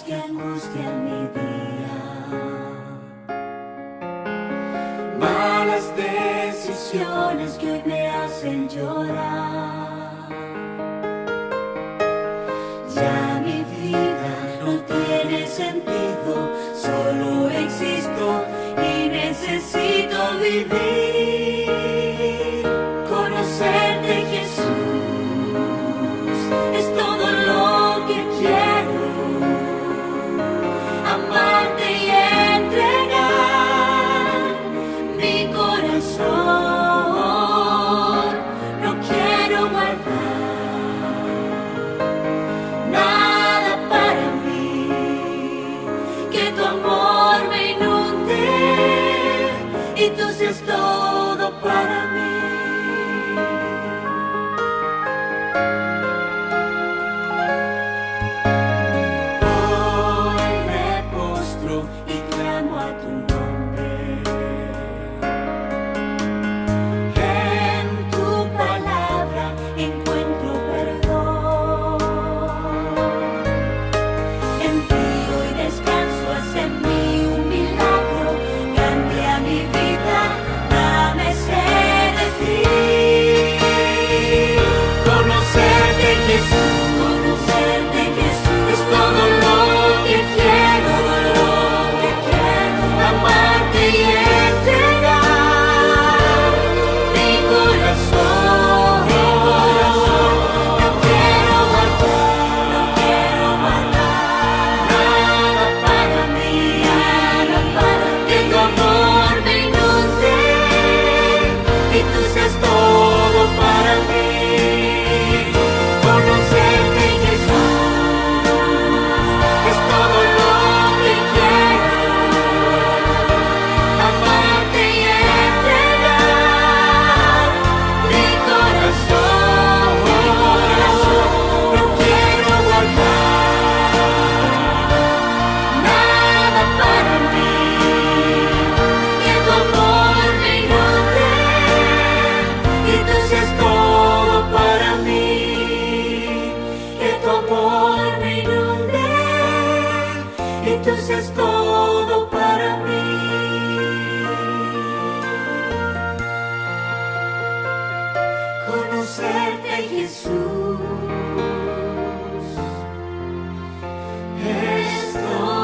que angustian mi día, malas decisiones que hoy me hacen llorar. Ya mi vida no tiene sentido, solo existo y necesito vivir. Conocerte, Jesús, es todo lo que quiero. Amarte y entregar mi corazón. No quiero guardar nada para mí, que tu amor me inunde y tú seas todo para mí. Hoy me postro y clamo a tu nombre. En tu palabra encuentro perdón. En ti hoy descanso, haz en mí un milagro. Cambia mi vida, dame sed de ti. Conocerte, Jesús, es todo lo que quiero, amarte y entregar mi corazón. No quiero guardar nada para mí, que tu amor me inunde y tú seas todo para mí. Conocerte, Jesús, es todo lo que quiero. Amarte y entregar mi corazón. No quiero guardar nada para mí, que tu amor me inunde y tú seas todo para mí. Que tu amor me inunde y tú seas todo para mí. Conocerte, Jesús, es todo.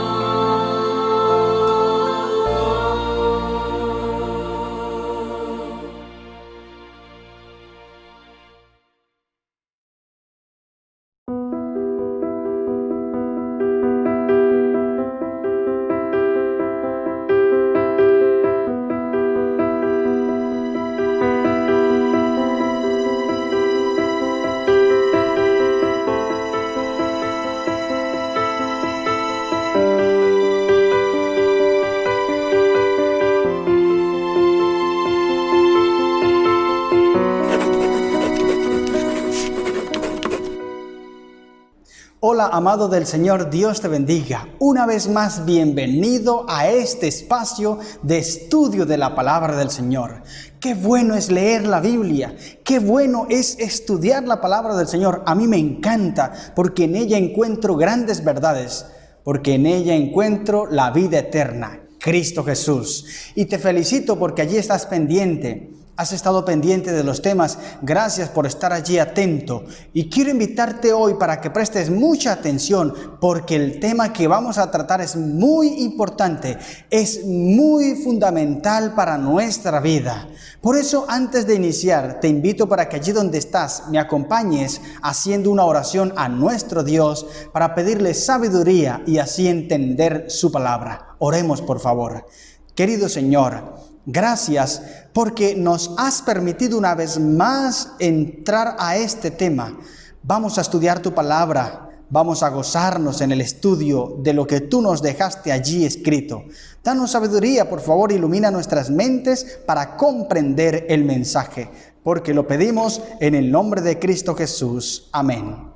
Hola, amado del Señor, Dios te bendiga. Una vez más, bienvenido a este espacio de estudio de la palabra del Señor. Qué bueno es leer la Biblia, qué bueno es estudiar la palabra del Señor. A mí me encanta porque en ella encuentro grandes verdades, porque en ella encuentro la vida eterna, Cristo Jesús. Y te felicito porque allí estás pendiente. Has estado pendiente de los temas, gracias por estar allí atento. Y quiero invitarte hoy para que prestes mucha atención, porque el tema que vamos a tratar es muy importante, es muy fundamental para nuestra vida. Por eso, antes de iniciar, te invito para que allí donde estás me acompañes haciendo una oración a nuestro Dios para pedirle sabiduría y así entender su palabra. Oremos, por favor. Querido Señor, gracias porque nos has permitido una vez más entrar a este tema. Vamos a estudiar tu palabra, vamos a gozarnos en el estudio de lo que tú nos dejaste allí escrito. Danos sabiduría, por favor, ilumina nuestras mentes para comprender el mensaje, porque lo pedimos en el nombre de Cristo Jesús. Amén.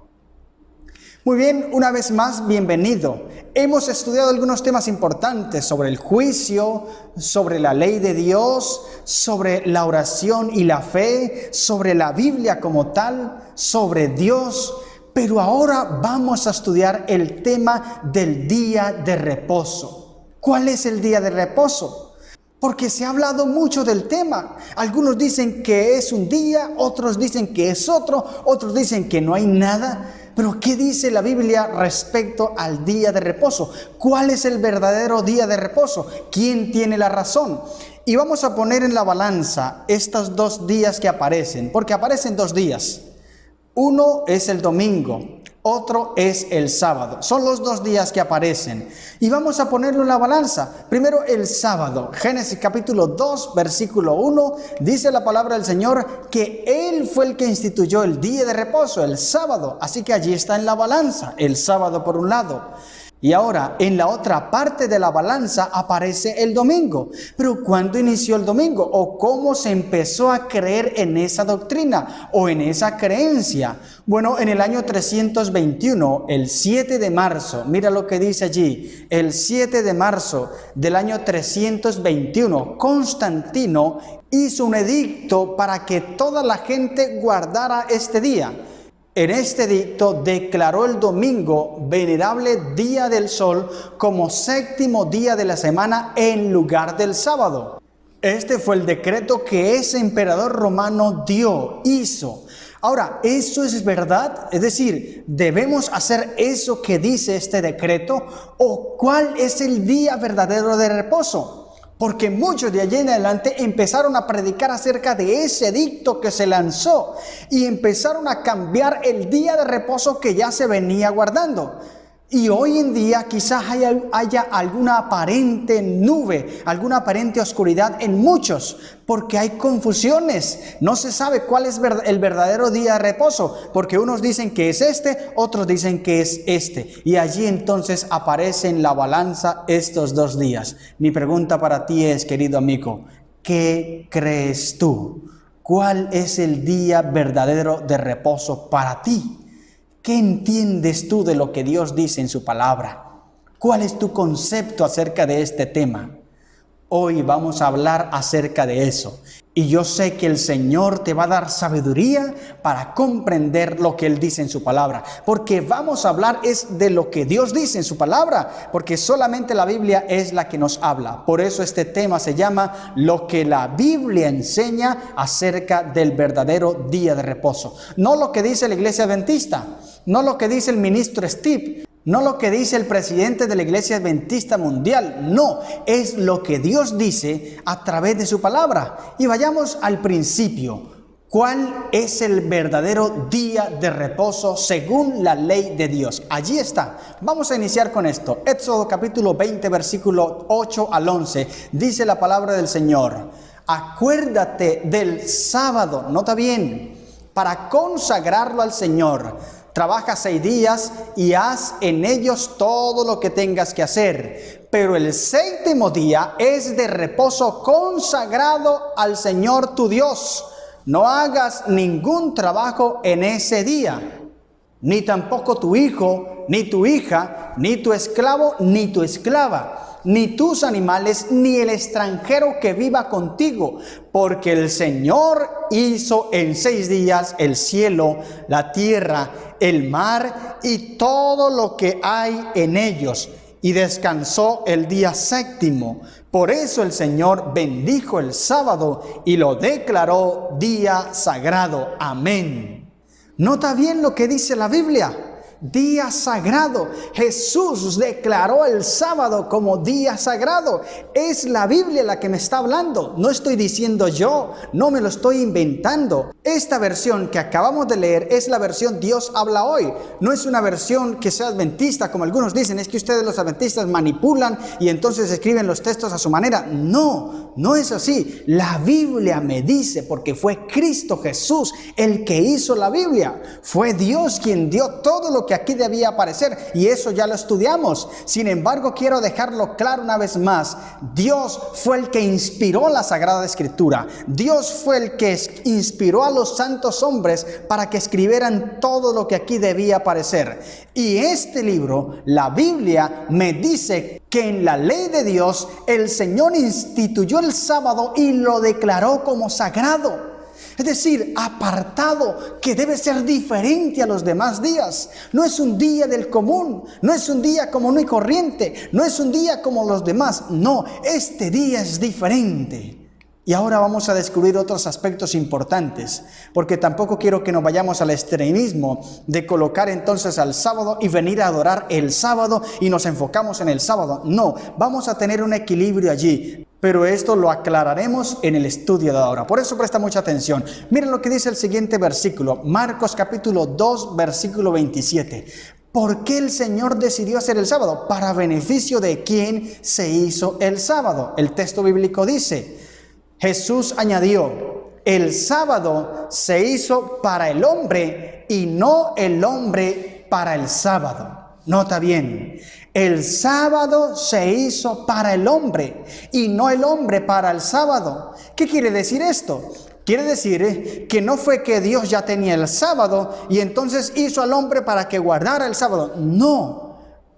Muy bien, una vez más, bienvenido. Hemos estudiado algunos temas importantes sobre el juicio, sobre la ley de Dios, sobre la oración y la fe, sobre la Biblia como tal, sobre Dios. Pero ahora vamos a estudiar el tema del día de reposo. ¿Cuál es el día de reposo? Porque se ha hablado mucho del tema. Algunos dicen que es un día, otros dicen que es otro, otros dicen que no hay nada. Pero ¿qué dice la Biblia respecto al día de reposo? ¿Cuál es el verdadero día de reposo? ¿Quién tiene la razón? Y vamos a poner en la balanza estos 2 días que aparecen, porque aparecen 2 días. Uno es el domingo, otro es el sábado. Son los 2 días que aparecen. Y vamos a ponerlo en la balanza. Primero el sábado. Génesis capítulo 2, versículo 1. Dice la palabra del Señor que Él fue el que instituyó el día de reposo, el sábado. Así que allí está en la balanza, el sábado por un lado. Y ahora, en la otra parte de la balanza aparece el domingo. Pero ¿cuándo inició el domingo? ¿O cómo se empezó a creer en esa doctrina o en esa creencia? Bueno, en el año 321, el 7 de marzo, mira lo que dice allí, el 7 de marzo del año 321, Constantino hizo un edicto para que toda la gente guardara este día. En este edicto declaró el domingo, venerable día del sol, como 7º día de la semana en lugar del sábado. Este fue el decreto que ese emperador romano hizo. Ahora, ¿eso es verdad? Es decir, ¿debemos hacer eso que dice este decreto? ¿O cuál es el día verdadero de reposo? Porque muchos de allí en adelante empezaron a predicar acerca de ese edicto que se lanzó y empezaron a cambiar el día de reposo que ya se venía guardando. Y hoy en día quizás haya alguna aparente nube, alguna aparente oscuridad en muchos, porque hay confusiones. No se sabe cuál es el verdadero día de reposo, porque unos dicen que es este, otros dicen que es este. Y allí entonces aparece en la balanza estos 2 días. Mi pregunta para ti es, querido amigo, ¿qué crees tú? ¿Cuál es el día verdadero de reposo para ti? ¿Qué entiendes tú de lo que Dios dice en su palabra? ¿Cuál es tu concepto acerca de este tema? Hoy vamos a hablar acerca de eso. Y yo sé que el Señor te va a dar sabiduría para comprender lo que Él dice en su palabra. Porque vamos a hablar es de lo que Dios dice en su palabra. Porque solamente la Biblia es la que nos habla. Por eso este tema se llama Lo que la Biblia enseña acerca del verdadero día de reposo. No lo que dice la Iglesia Adventista. No lo que dice el ministro Steve. No lo que dice el presidente de la Iglesia Adventista Mundial, no, es lo que Dios dice a través de su palabra. Y vayamos al principio. ¿Cuál es el verdadero día de reposo según la ley de Dios? Allí está. Vamos a iniciar con esto. Éxodo capítulo 20, versículo 8 al 11. Dice la palabra del Señor. Acuérdate del sábado, nota bien, para consagrarlo al Señor. Trabaja 6 días y haz en ellos todo lo que tengas que hacer. Pero el 7º día es de reposo consagrado al Señor tu Dios. No hagas ningún trabajo en ese día, ni tampoco tu hijo, ni tu hija, ni tu esclavo, ni tu esclava, ni tus animales, ni el extranjero que viva contigo, porque el Señor hizo en 6 días el cielo, la tierra, el mar y todo lo que hay en ellos, y descansó el día 7º. Por eso el Señor bendijo el sábado y lo declaró día sagrado. Amén. Nota bien lo que dice la Biblia. Día sagrado. Jesús declaró el sábado como día sagrado. Es la Biblia la que me está hablando. No estoy diciendo yo, no me lo estoy inventando. Esta versión que acabamos de leer es la versión Dios habla hoy. No es una versión que sea adventista, como algunos dicen. Es que ustedes los adventistas manipulan y entonces escriben los textos a su manera. No, no es así. La Biblia me dice, porque fue Cristo Jesús el que hizo la Biblia. Fue Dios quien dio todo lo que aquí debía aparecer, y eso ya lo estudiamos. Sin embargo, quiero dejarlo claro una vez más. Dios fue el que inspiró la Sagrada Escritura. Dios fue el que inspiró a los santos hombres para que escribieran todo lo que aquí debía aparecer. Y este libro, la Biblia, me dice que en la ley de Dios el Señor instituyó el sábado y lo declaró como sagrado. Es decir, apartado, que debe ser diferente a los demás días. No es un día del común, no es un día común y corriente, no es un día como los demás. No, este día es diferente. Y ahora vamos a descubrir otros aspectos importantes, porque tampoco quiero que nos vayamos al extremismo de colocar entonces al sábado y venir a adorar el sábado y nos enfocamos en el sábado. No, vamos a tener un equilibrio allí, pero esto lo aclararemos en el estudio de ahora. Por eso presta mucha atención. Miren lo que dice el siguiente versículo, Marcos capítulo 2, versículo 27. ¿Por qué el Señor decidió hacer el sábado? ¿Para beneficio de quién se hizo el sábado? El texto bíblico dice: Jesús añadió, el sábado se hizo para el hombre y no el hombre para el sábado. Nota bien, el sábado se hizo para el hombre y no el hombre para el sábado. ¿Qué quiere decir esto? Quiere decir que no fue que Dios ya tenía el sábado y entonces hizo al hombre para que guardara el sábado. No.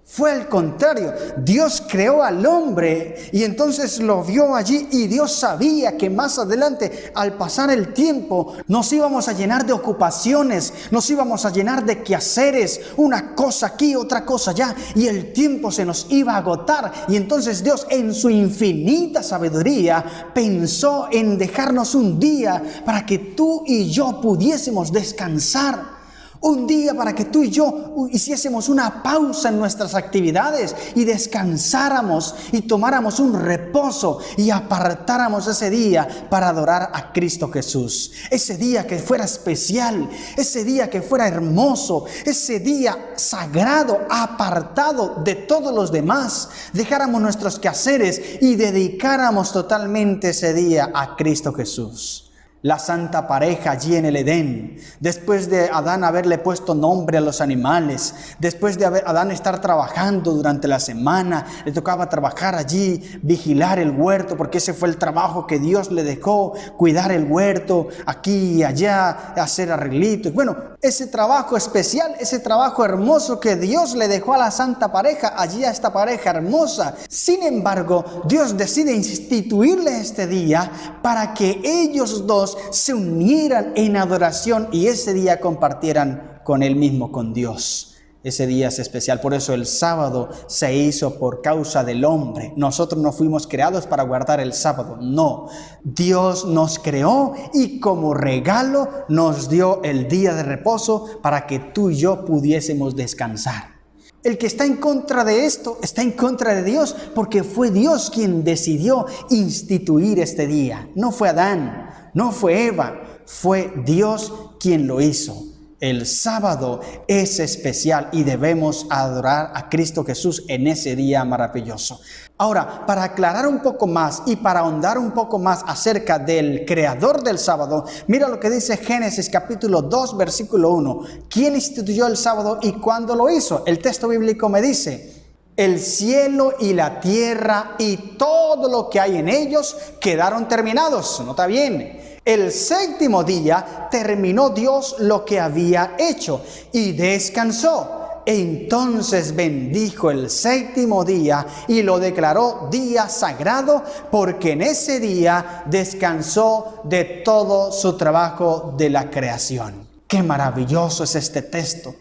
Fue al contrario, Dios creó al hombre y entonces lo vio allí y Dios sabía que más adelante, al pasar el tiempo, nos íbamos a llenar de ocupaciones, nos íbamos a llenar de quehaceres, una cosa aquí, otra cosa allá, y el tiempo se nos iba a agotar. Y entonces Dios, en su infinita sabiduría, pensó en dejarnos un día para que tú y yo pudiésemos descansar. Un día para que tú y yo hiciésemos una pausa en nuestras actividades y descansáramos y tomáramos un reposo y apartáramos ese día para adorar a Cristo Jesús. Ese día que fuera especial, ese día que fuera hermoso, ese día sagrado, apartado de todos los demás. Dejáramos nuestros quehaceres y dedicáramos totalmente ese día a Cristo Jesús. La santa pareja allí en el Edén, después de Adán haberle puesto nombre a los animales, después de Adán estar trabajando durante la semana, le tocaba trabajar allí, vigilar el huerto, porque ese fue el trabajo que Dios le dejó, cuidar el huerto, aquí y allá, hacer arreglitos. Bueno, ese trabajo especial, ese trabajo hermoso que Dios le dejó a la santa pareja, allí a esta pareja hermosa. Sin embargo, Dios decide instituirle este día para que ellos dos se unieran en adoración y ese día compartieran con Él mismo, con Dios. Ese día es especial, por eso el sábado se hizo por causa del hombre. Nosotros no fuimos creados para guardar el sábado, no. Dios nos creó y como regalo nos dio el día de reposo para que tú y yo pudiésemos descansar. El que está en contra de esto, está en contra de Dios, porque fue Dios quien decidió instituir este día. No fue Adán, no fue Eva, fue Dios quien lo hizo. El sábado es especial y debemos adorar a Cristo Jesús en ese día maravilloso. Ahora, para aclarar un poco más y para ahondar un poco más acerca del creador del sábado, mira lo que dice Génesis capítulo 2, versículo 1. ¿Quién instituyó el sábado y cuándo lo hizo? El texto bíblico me dice: el cielo y la tierra y todo lo que hay en ellos quedaron terminados. Nota bien. El séptimo día terminó Dios lo que había hecho y descansó. Entonces bendijo el séptimo día y lo declaró día sagrado, porque en ese día descansó de todo su trabajo de la creación. ¡Qué maravilloso es este texto!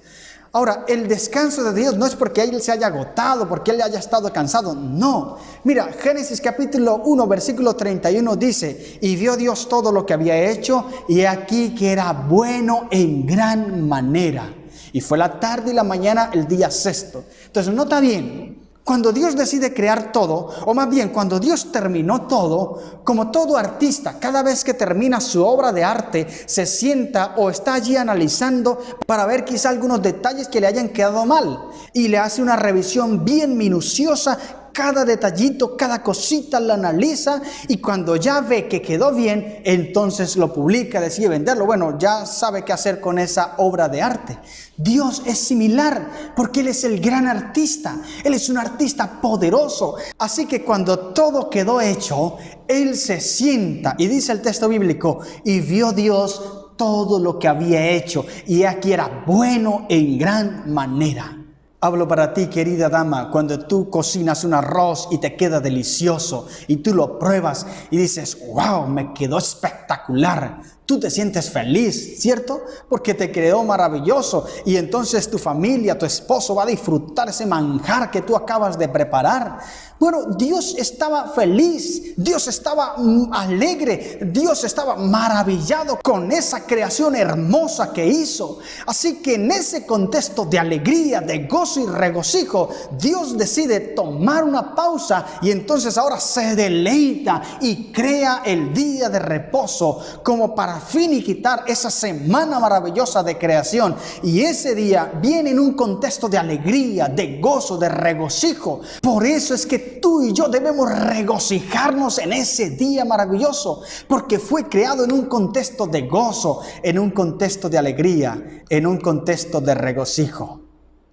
Ahora, el descanso de Dios no es porque Él se haya agotado, porque Él haya estado cansado, no. Mira, Génesis capítulo 1, versículo 31 dice: y vio Dios todo lo que había hecho, y aquí que era bueno en gran manera. Y fue la tarde y la mañana el día sexto. Entonces, nota bien. Cuando Dios decide crear todo, o más bien cuando Dios terminó todo, como todo artista, cada vez que termina su obra de arte, se sienta o está allí analizando para ver quizá algunos detalles que le hayan quedado mal. Y le hace una revisión bien minuciosa, cada detallito, cada cosita la analiza, y cuando ya ve que quedó bien, entonces lo publica, decide venderlo. Bueno, ya sabe qué hacer con esa obra de arte. Dios es similar porque Él es el gran artista. Él es un artista poderoso. Así que cuando todo quedó hecho, Él se sienta y dice el texto bíblico: y vio Dios todo lo que había hecho, y aquí era bueno en gran manera. Hablo para ti, querida dama, cuando tú cocinas un arroz y te queda delicioso y tú lo pruebas y dices: wow, me quedó espectacular. Tú te sientes feliz, ¿cierto? Porque te creó maravilloso y entonces tu familia, tu esposo va a disfrutar ese manjar que tú acabas de preparar. Bueno, Dios estaba feliz, Dios estaba alegre, Dios estaba maravillado con esa creación hermosa que hizo. Así que en ese contexto de alegría, de gozo y regocijo, Dios decide tomar una pausa y entonces ahora se deleita y crea el día de reposo como para finiquitar esa semana maravillosa de creación. Y ese día viene en un contexto de alegría, de gozo, de regocijo. Por eso es que tú y yo debemos regocijarnos en ese día maravilloso, porque fue creado en un contexto de gozo, en un contexto de alegría, en un contexto de regocijo.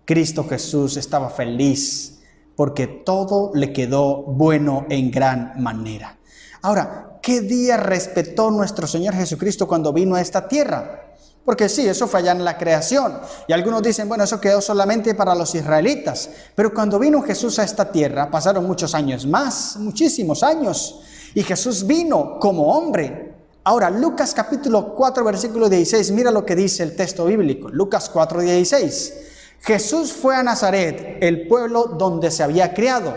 Cristo Jesús estaba feliz porque todo le quedó bueno en gran manera. Ahora, ¿qué día respetó nuestro Señor Jesucristo cuando vino a esta tierra? Porque sí, eso fue allá en la creación. Y algunos dicen, bueno, eso quedó solamente para los israelitas. Pero cuando vino Jesús a esta tierra, pasaron muchos años más, muchísimos años. Y Jesús vino como hombre. Ahora, Lucas capítulo 4, versículo 16, mira lo que dice el texto bíblico. Lucas 4, 16. Jesús fue a Nazaret, el pueblo donde se había criado.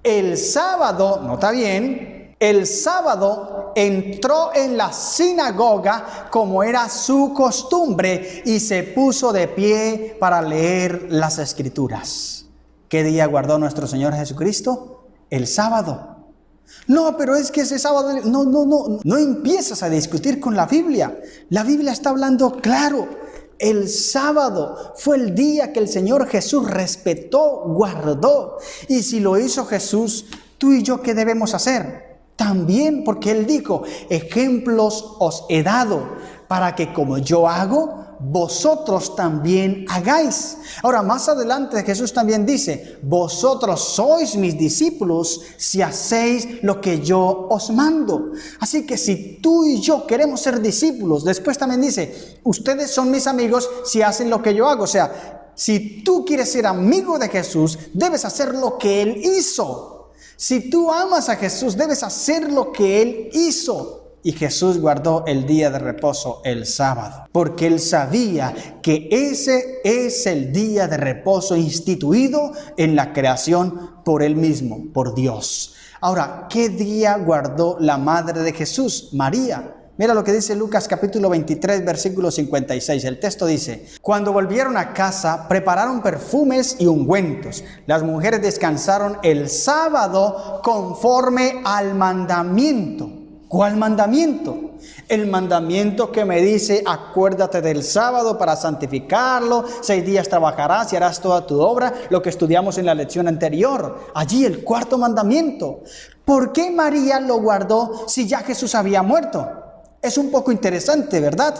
El sábado, nota bien, el sábado entró en la sinagoga como era su costumbre y se puso de pie para leer las escrituras. ¿Qué día guardó nuestro Señor Jesucristo? El sábado. No, pero es que ese sábado, no empiezas a discutir con la Biblia. La Biblia está hablando claro. El sábado fue el día que el Señor Jesús respetó, guardó. Y si lo hizo Jesús, tú y yo, ¿qué debemos hacer? También, porque Él dijo, ejemplos os he dado, para que como yo hago, vosotros también hagáis. Ahora, más adelante Jesús también dice, vosotros sois mis discípulos si hacéis lo que yo os mando. Así que si tú y yo queremos ser discípulos, después también dice, ustedes son mis amigos si hacen lo que yo hago. O sea, si tú quieres ser amigo de Jesús, debes hacer lo que Él hizo. Si tú amas a Jesús, debes hacer lo que Él hizo. Y Jesús guardó el día de reposo, el sábado, porque Él sabía que ese es el día de reposo instituido en la creación por Él mismo, por Dios. Ahora, ¿qué día guardó la madre de Jesús? María. Mira lo que dice Lucas capítulo 23, versículo 56. El texto dice, cuando volvieron a casa, prepararon perfumes y ungüentos. Las mujeres descansaron el sábado conforme al mandamiento. ¿Cuál mandamiento? El mandamiento que me dice, acuérdate del sábado para santificarlo, 6 días trabajarás y harás toda tu obra, lo que estudiamos en la lección anterior. Allí el cuarto mandamiento. ¿Por qué María lo guardó si ya Jesús había muerto? Es un poco interesante, ¿verdad?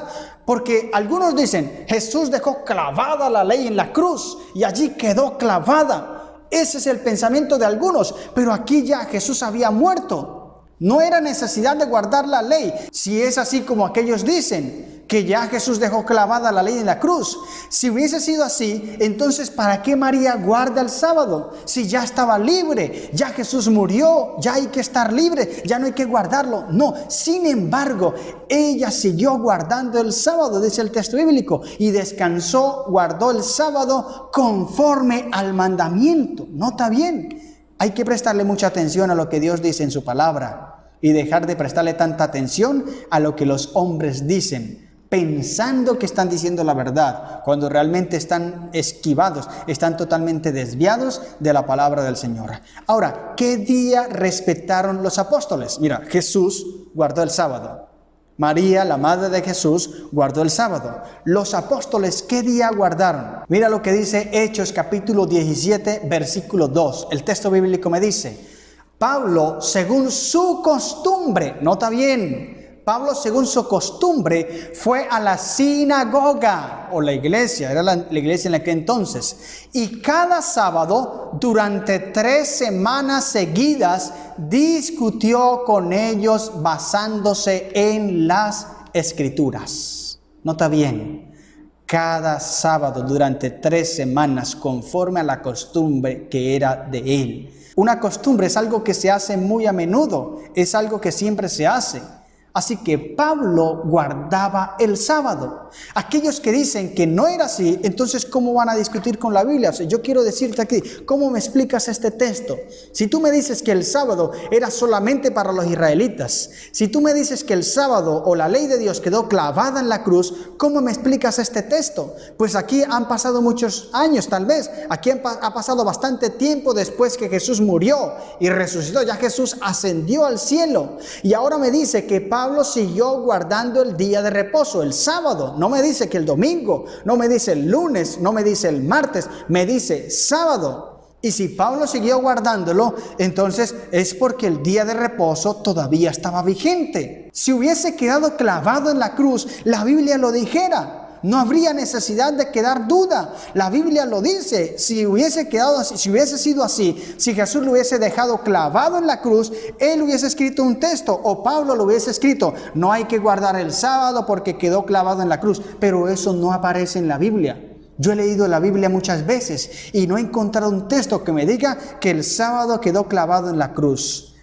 Porque algunos dicen, Jesús dejó clavada la ley en la cruz y allí quedó clavada. Ese es el pensamiento de algunos, pero aquí ya Jesús había muerto. No era necesidad de guardar la ley, si es así como aquellos dicen, que ya Jesús dejó clavada la ley en la cruz. Si hubiese sido así, entonces ¿para qué María guarda el sábado? Si ya estaba libre, ya Jesús murió, ya hay que estar libre, ya no hay que guardarlo. No, sin embargo, ella siguió guardando el sábado, dice el texto bíblico, y descansó, guardó el sábado conforme al mandamiento. Nota bien. Hay que prestarle mucha atención a lo que Dios dice en su palabra y dejar de prestarle tanta atención a lo que los hombres dicen, pensando que están diciendo la verdad, cuando realmente están esquivados, están totalmente desviados de la palabra del Señor. Ahora, ¿qué día respetaron los apóstoles? Mira, Jesús guardó el sábado. María, la madre de Jesús, guardó el sábado. Los apóstoles, ¿qué día guardaron? Mira lo que dice Hechos capítulo 17, versículo 2. El texto bíblico me dice, Pablo, según su costumbre, nota bien, Pablo, según su costumbre, fue a la sinagoga, o la iglesia, era la iglesia en aquel entonces, y cada sábado, durante 3 semanas seguidas, discutió con ellos basándose en las Escrituras. Nota bien, cada sábado, durante 3 semanas, conforme a la costumbre que era de él. Una costumbre es algo que se hace muy a menudo, es algo que siempre se hace. Así que Pablo guardaba el sábado. Aquellos que dicen que no era así, entonces ¿cómo van a discutir con la Biblia? O sea, yo quiero decirte aquí, ¿cómo me explicas este texto? Si tú me dices que el sábado era solamente para los israelitas, si tú me dices que el sábado o la ley de Dios quedó clavada en la cruz, ¿cómo me explicas este texto? Pues aquí han pasado muchos años, tal vez. Aquí ha pasado bastante tiempo después que Jesús murió y resucitó. Ya Jesús ascendió al cielo. Y ahora me dice que Pablo siguió guardando el día de reposo, el sábado. No me dice que el domingo, no me dice el lunes, no me dice el martes, me dice sábado. Y si Pablo siguió guardándolo, entonces es porque el día de reposo todavía estaba vigente. Si hubiese quedado clavado en la cruz, la Biblia lo dijera. No habría necesidad de quedar duda. La Biblia lo dice. Si hubiese quedado así, si hubiese sido así, si Jesús lo hubiese dejado clavado en la cruz, él hubiese escrito un texto, o Pablo lo hubiese escrito: no hay que guardar el sábado porque quedó clavado en la cruz. Pero eso no aparece en la Biblia. Yo he leído la Biblia muchas veces y no he encontrado un texto que me diga que el sábado quedó clavado en la cruz.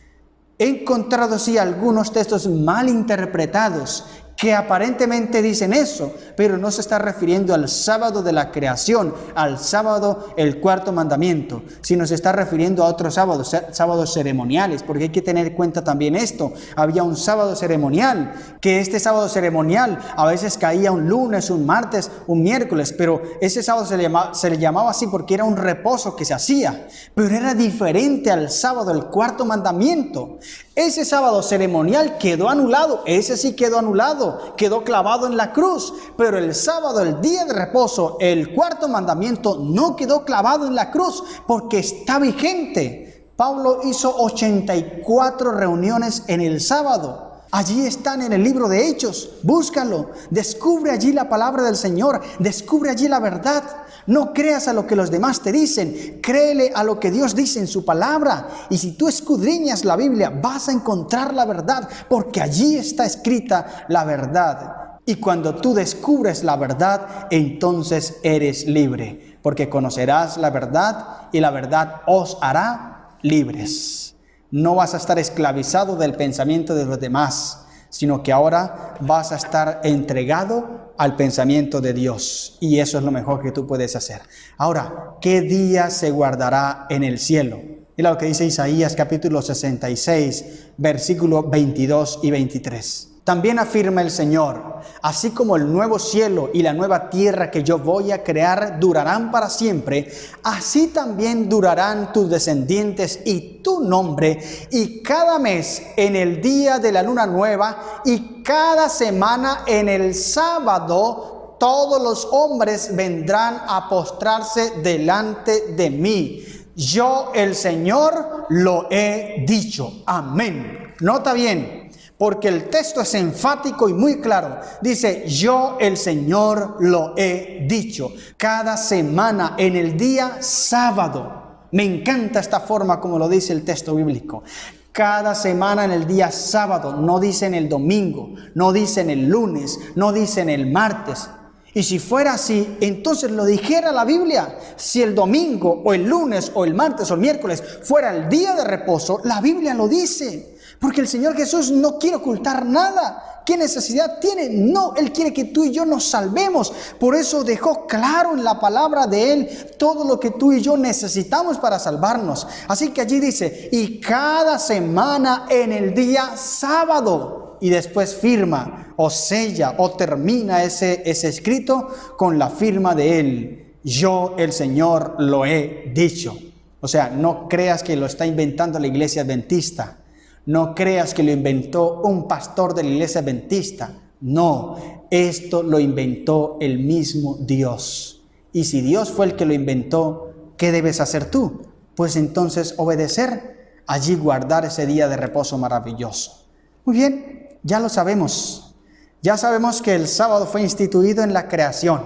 He encontrado sí algunos textos mal interpretados que aparentemente dicen eso, pero no se está refiriendo al sábado de la creación, al sábado, el cuarto mandamiento, sino se está refiriendo a otros sábados, sábados ceremoniales, porque hay que tener en cuenta también esto. Había un sábado ceremonial, que este sábado ceremonial a veces caía un lunes, un martes, un miércoles, pero ese sábado se le llamaba así porque era un reposo que se hacía, pero era diferente al sábado, el cuarto mandamiento. Ese sábado ceremonial quedó anulado, ese sí quedó anulado, quedó clavado en la cruz, pero el sábado, el día de reposo, el cuarto mandamiento no quedó clavado en la cruz porque está vigente. Pablo hizo 84 reuniones en el sábado. Allí están en el libro de Hechos, búscalo, descubre allí la palabra del Señor, descubre allí la verdad. No creas a lo que los demás te dicen, créele a lo que Dios dice en su palabra. Y si tú escudriñas la Biblia, vas a encontrar la verdad, porque allí está escrita la verdad. Y cuando tú descubres la verdad, entonces eres libre, porque conocerás la verdad y la verdad os hará libres. No vas a estar esclavizado del pensamiento de los demás, sino que ahora vas a estar entregado al pensamiento de Dios. Y eso es lo mejor que tú puedes hacer. Ahora, ¿qué día se guardará en el cielo? Mira lo que dice Isaías capítulo 66, versículos 22 y 23. También afirma el Señor: así como el nuevo cielo y la nueva tierra que yo voy a crear durarán para siempre, así también durarán tus descendientes y tu nombre, y cada mes en el día de la luna nueva y cada semana en el sábado, todos los hombres vendrán a postrarse delante de mí. Yo, el Señor, lo he dicho. Amén. Nota bien, porque el texto es enfático y muy claro. Dice: yo, el Señor, lo he dicho. Cada semana en el día sábado. Me encanta esta forma como lo dice el texto bíblico. Cada semana en el día sábado. No dice en el domingo, no dice en el lunes, no dice en el martes. Y si fuera así, entonces lo dijera la Biblia. Si el domingo o el lunes o el martes o el miércoles fuera el día de reposo, la Biblia lo dice. Porque el Señor Jesús no quiere ocultar nada. ¿Qué necesidad tiene? No, Él quiere que tú y yo nos salvemos. Por eso dejó claro en la palabra de Él todo lo que tú y yo necesitamos para salvarnos. Así que allí dice: y cada semana en el día sábado. Y después firma o sella o termina ese escrito con la firma de Él. Yo, el Señor, lo he dicho. O sea, no creas que lo está inventando la iglesia adventista. No creas que lo inventó un pastor de la iglesia adventista. No, esto lo inventó el mismo Dios. Y si Dios fue el que lo inventó, ¿qué debes hacer tú? Pues entonces obedecer, allí guardar ese día de reposo maravilloso. Muy bien. Ya lo sabemos. Ya sabemos que el sábado fue instituido en la creación,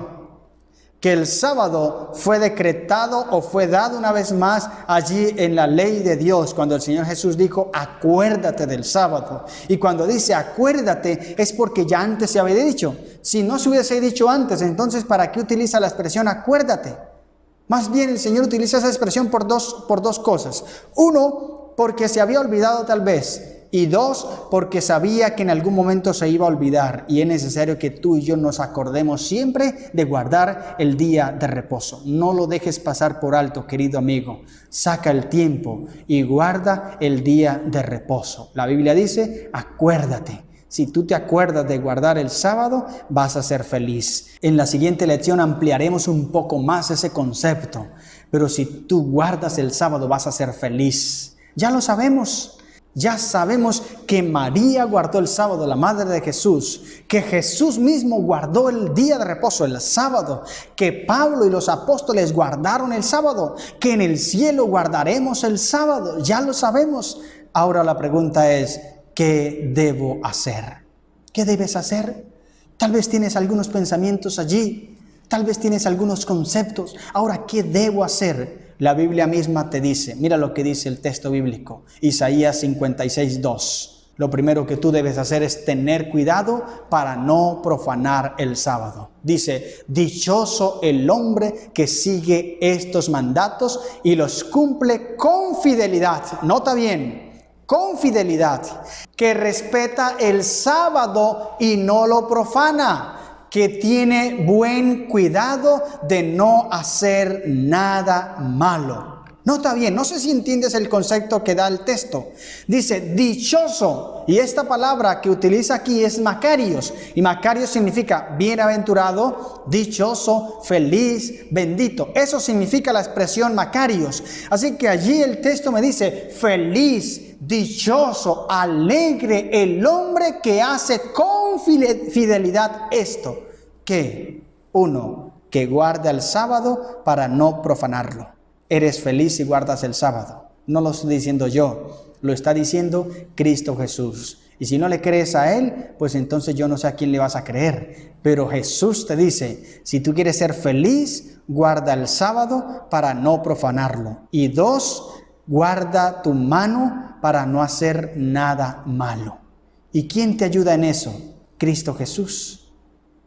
que el sábado fue decretado o fue dado una vez más allí en la ley de Dios, cuando el Señor Jesús dijo: acuérdate del sábado. Y cuando dice acuérdate, es porque ya antes se había dicho. Si no se hubiese dicho antes, entonces ¿para qué utiliza la expresión acuérdate? Más bien el Señor utiliza esa expresión por dos cosas. Uno, porque se había olvidado tal vez. Y 2, porque sabía que en algún momento se iba a olvidar y es necesario que tú y yo nos acordemos siempre de guardar el día de reposo. No lo dejes pasar por alto, querido amigo. Saca el tiempo y guarda el día de reposo. La Biblia dice, acuérdate. Si tú te acuerdas de guardar el sábado, vas a ser feliz. En la siguiente lección ampliaremos un poco más ese concepto. Pero si tú guardas el sábado, vas a ser feliz. Ya lo sabemos. Ya sabemos que María guardó el sábado, la madre de Jesús, que Jesús mismo guardó el día de reposo, el sábado, que Pablo y los apóstoles guardaron el sábado, que en el cielo guardaremos el sábado. Ya lo sabemos. Ahora la pregunta es, ¿qué debo hacer? ¿Qué debes hacer? Tal vez tienes algunos pensamientos allí, tal vez tienes algunos conceptos. Ahora, ¿qué debo hacer? La Biblia misma te dice, mira lo que dice el texto bíblico, Isaías 56:2. Lo primero que tú debes hacer es tener cuidado para no profanar el sábado. Dice, dichoso el hombre que sigue estos mandatos y los cumple con fidelidad. Nota bien, con fidelidad, que respeta el sábado y no lo profana, que tiene buen cuidado de no hacer nada malo. Nota bien, no sé si entiendes el concepto que da el texto. Dice dichoso, y esta palabra que utiliza aquí es Macarios, y Macarios significa bienaventurado, dichoso, feliz, bendito. Eso significa la expresión Macarios. Así que allí el texto me dice feliz, dichoso, alegre el hombre que hace con fidelidad esto. ¿Qué? 1, que guarda el sábado para no profanarlo. Eres feliz si guardas el sábado. No lo estoy diciendo yo, lo está diciendo Cristo Jesús. Y si no le crees a Él, pues entonces yo no sé a quién le vas a creer. Pero Jesús te dice, si tú quieres ser feliz, guarda el sábado para no profanarlo. Y 2, guarda tu mano para no hacer nada malo. ¿Y quién te ayuda en eso? Cristo Jesús.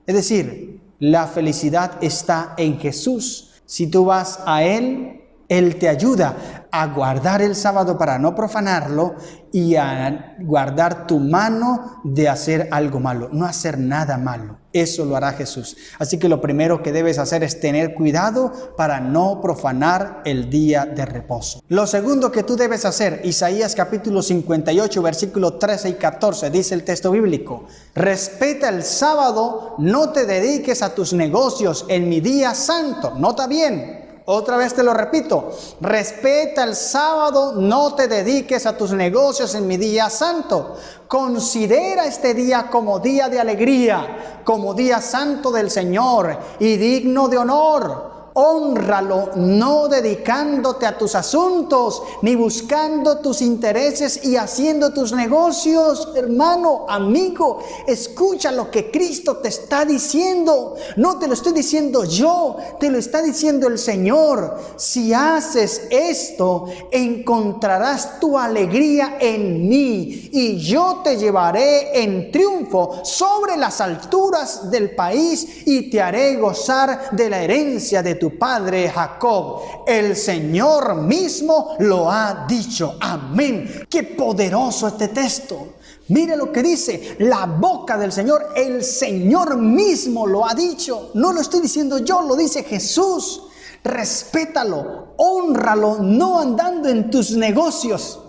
Es decir, la felicidad está en Jesús. Si tú vas a Él, Él te ayuda a guardar el sábado para no profanarlo y a guardar tu mano de hacer algo malo, no hacer nada malo. Eso lo hará Jesús. Así que lo primero que debes hacer es tener cuidado para no profanar el día de reposo. Lo segundo que tú debes hacer, Isaías capítulo 58, versículos 13 y 14, dice el texto bíblico, respeta el sábado, no te dediques a tus negocios en mi día santo. Nota bien. Otra vez te lo repito, respeta el sábado, no te dediques a tus negocios en mi día santo. Considera este día como día de alegría, como día santo del Señor y digno de honor. Hónralo, no dedicándote a tus asuntos, ni buscando tus intereses y haciendo tus negocios. Hermano, amigo, escucha lo que Cristo te está diciendo. No te lo estoy diciendo yo, te lo está diciendo el Señor. Si haces esto, encontrarás tu alegría en mí, y yo te llevaré en triunfo sobre las alturas del país y te haré gozar de la herencia de tu padre Jacob. El Señor mismo lo ha dicho. Amén. Qué poderoso este texto. Mire lo que dice la boca del Señor. El Señor mismo lo ha dicho. No lo estoy diciendo yo, lo dice Jesús. Respétalo, hónralo, no andando en tus negocios.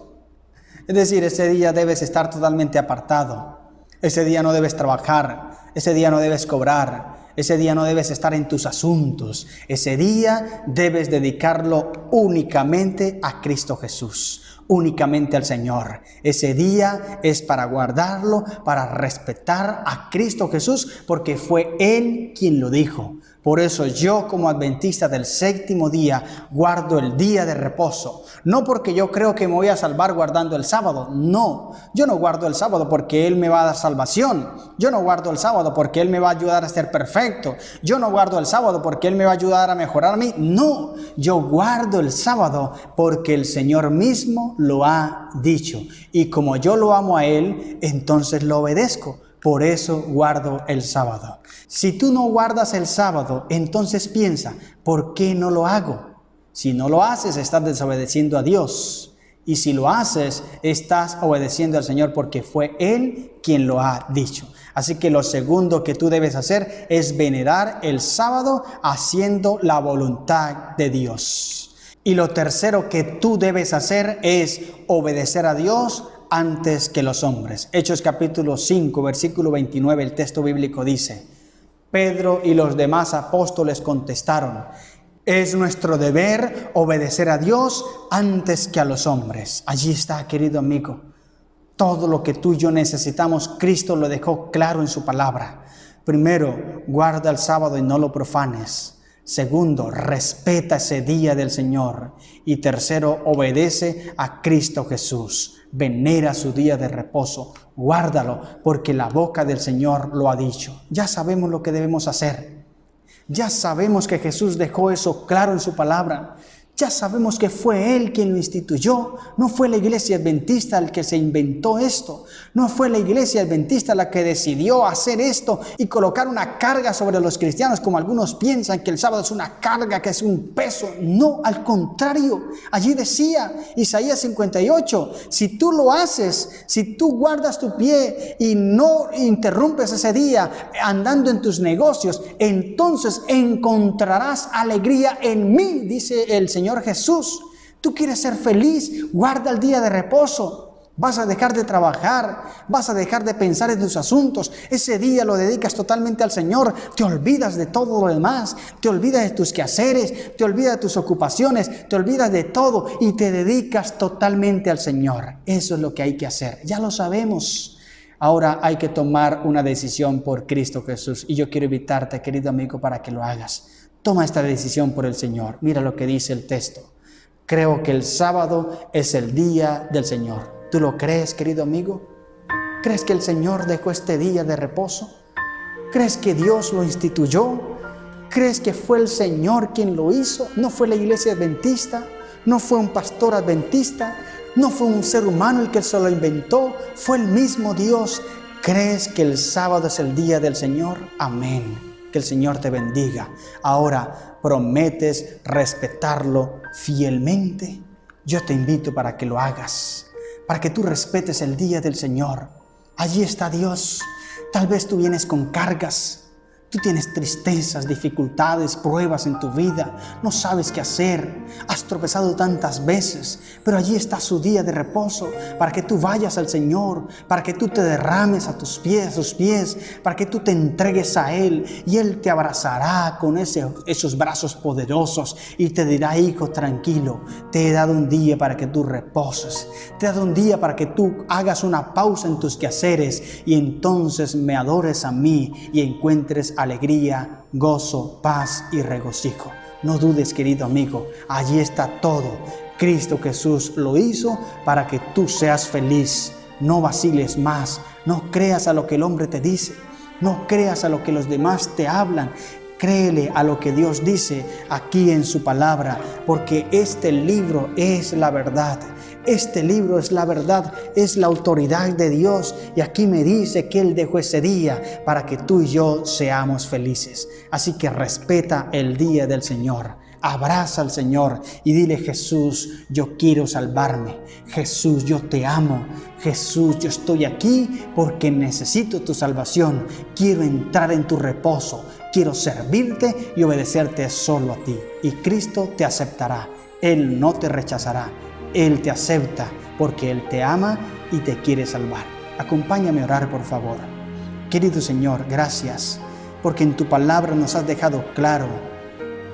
Es decir, ese día debes estar totalmente apartado. Ese día no debes trabajar. Ese día no debes cobrar. Ese día no debes estar en tus asuntos. Ese día debes dedicarlo únicamente a Cristo Jesús, únicamente al Señor. Ese día es para guardarlo, para respetar a Cristo Jesús, porque fue Él quien lo dijo. Por eso yo, como adventista del séptimo día, guardo el día de reposo. No porque yo creo que me voy a salvar guardando el sábado. No, yo no guardo el sábado porque Él me va a dar salvación. Yo no guardo el sábado porque Él me va a ayudar a ser perfecto. Yo no guardo el sábado porque Él me va a ayudar a mejorar a mí. No, yo guardo el sábado porque el Señor mismo lo ha dicho. Y como yo lo amo a Él, entonces lo obedezco. Por eso guardo el sábado. Si tú no guardas el sábado, entonces piensa, ¿por qué no lo hago? Si no lo haces, estás desobedeciendo a Dios. Y si lo haces, estás obedeciendo al Señor porque fue Él quien lo ha dicho. Así que lo segundo que tú debes hacer es venerar el sábado haciendo la voluntad de Dios. Y lo tercero que tú debes hacer es obedecer a Dios antes que los hombres. Hechos capítulo 5, versículo 29, el texto bíblico dice: Pedro y los demás apóstoles contestaron: es nuestro deber obedecer a Dios antes que a los hombres. Allí está, querido amigo. Todo lo que tú y yo necesitamos, Cristo lo dejó claro en su palabra. Primero, guarda el sábado y no lo profanes. Segundo, respeta ese día del Señor. Y tercero, obedece a Cristo Jesús. Venera su día de reposo. Guárdalo, porque la boca del Señor lo ha dicho. Ya sabemos lo que debemos hacer. Ya sabemos que Jesús dejó eso claro en su palabra. Ya sabemos que fue Él quien lo instituyó. No fue la iglesia adventista el que se inventó esto. No fue la iglesia adventista la que decidió hacer esto y colocar una carga sobre los cristianos, como algunos piensan que el sábado es una carga, que es un peso. No, al contrario. Allí decía Isaías 58, si tú lo haces, si tú guardas tu pie y no interrumpes ese día andando en tus negocios, entonces encontrarás alegría en mí, dice el Señor Jesús. Tú quieres ser feliz, guarda el día de reposo. Vas a dejar de trabajar, vas a dejar de pensar en tus asuntos. Ese día lo dedicas totalmente al Señor. Te olvidas de todo lo demás, te olvidas de tus quehaceres, te olvidas de tus ocupaciones, te olvidas de todo y te dedicas totalmente al Señor. Eso es lo que hay que hacer, ya lo sabemos. Ahora hay que tomar una decisión por Cristo Jesús y yo quiero invitarte, querido amigo, para que lo hagas. Toma esta decisión por el Señor. Mira lo que dice el texto. Creo que el sábado es el día del Señor. ¿Tú lo crees, querido amigo? ¿Crees que el Señor dejó este día de reposo? ¿Crees que Dios lo instituyó? ¿Crees que fue el Señor quien lo hizo? ¿No fue la iglesia adventista? ¿No fue un pastor adventista? ¿No fue un ser humano el que se lo inventó? ¿Fue el mismo Dios? ¿Crees que el sábado es el día del Señor? Amén. Que el Señor te bendiga. Ahora, ¿prometes respetarlo fielmente? Yo te invito para que lo hagas, para que tú respetes el día del Señor. Allí está Dios. Tal vez tú vienes con cargas. Tú tienes tristezas, dificultades, pruebas en tu vida. No sabes qué hacer. Has tropezado tantas veces. Pero allí está su día de reposo para que tú vayas al Señor, para que tú te derrames a sus pies, para que tú te entregues a Él. Y Él te abrazará con esos brazos poderosos y te dirá: hijo, tranquilo, te he dado un día para que tú reposes. Te he dado un día para que tú hagas una pausa en tus quehaceres y entonces me adores a mí y encuentres alegría, gozo, paz y regocijo. No dudes, querido amigo, allí está todo. Cristo Jesús lo hizo para que tú seas feliz. No vaciles más, no creas a lo que el hombre te dice, no creas a lo que los demás te hablan. Créele a lo que Dios dice aquí en su palabra, porque este libro es la verdad. Este libro es la verdad, es la autoridad de Dios. Y aquí me dice que Él dejó ese día para que tú y yo seamos felices. Así que respeta el día del Señor. Abraza al Señor y dile: Jesús, yo quiero salvarme. Jesús, yo te amo. Jesús, yo estoy aquí porque necesito tu salvación. Quiero entrar en tu reposo. Quiero servirte y obedecerte solo a ti. Y Cristo te aceptará. Él no te rechazará. Él te acepta porque Él te ama y te quiere salvar. Acompáñame a orar, por favor. Querido Señor, gracias porque en tu palabra nos has dejado claro.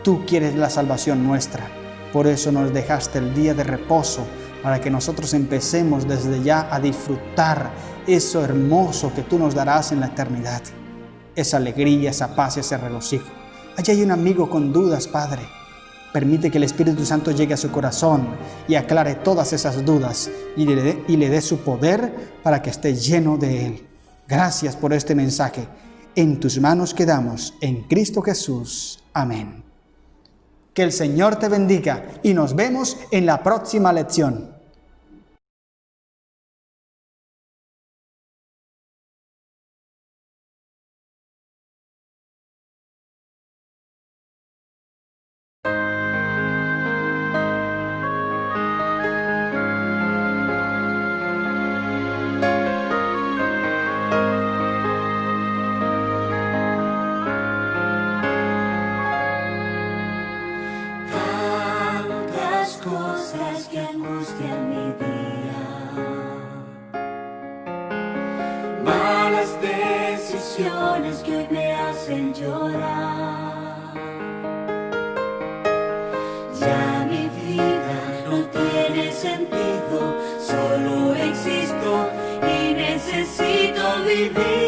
Tú quieres la salvación nuestra. Por eso nos dejaste el día de reposo para que nosotros empecemos desde ya a disfrutar eso hermoso que tú nos darás en la eternidad. Esa alegría, esa paz y ese regocijo. Allí hay un amigo con dudas, Padre. Permite que el Espíritu Santo llegue a su corazón y aclare todas esas dudas y le dé su poder para que esté lleno de Él. Gracias por este mensaje. En tus manos quedamos, en Cristo Jesús. Amén. Que el Señor te bendiga y nos vemos en la próxima lección. que angustian mi día. Malas decisiones que hoy me hacen llorar. Ya mi vida no tiene sentido, solo existo y necesito vivir.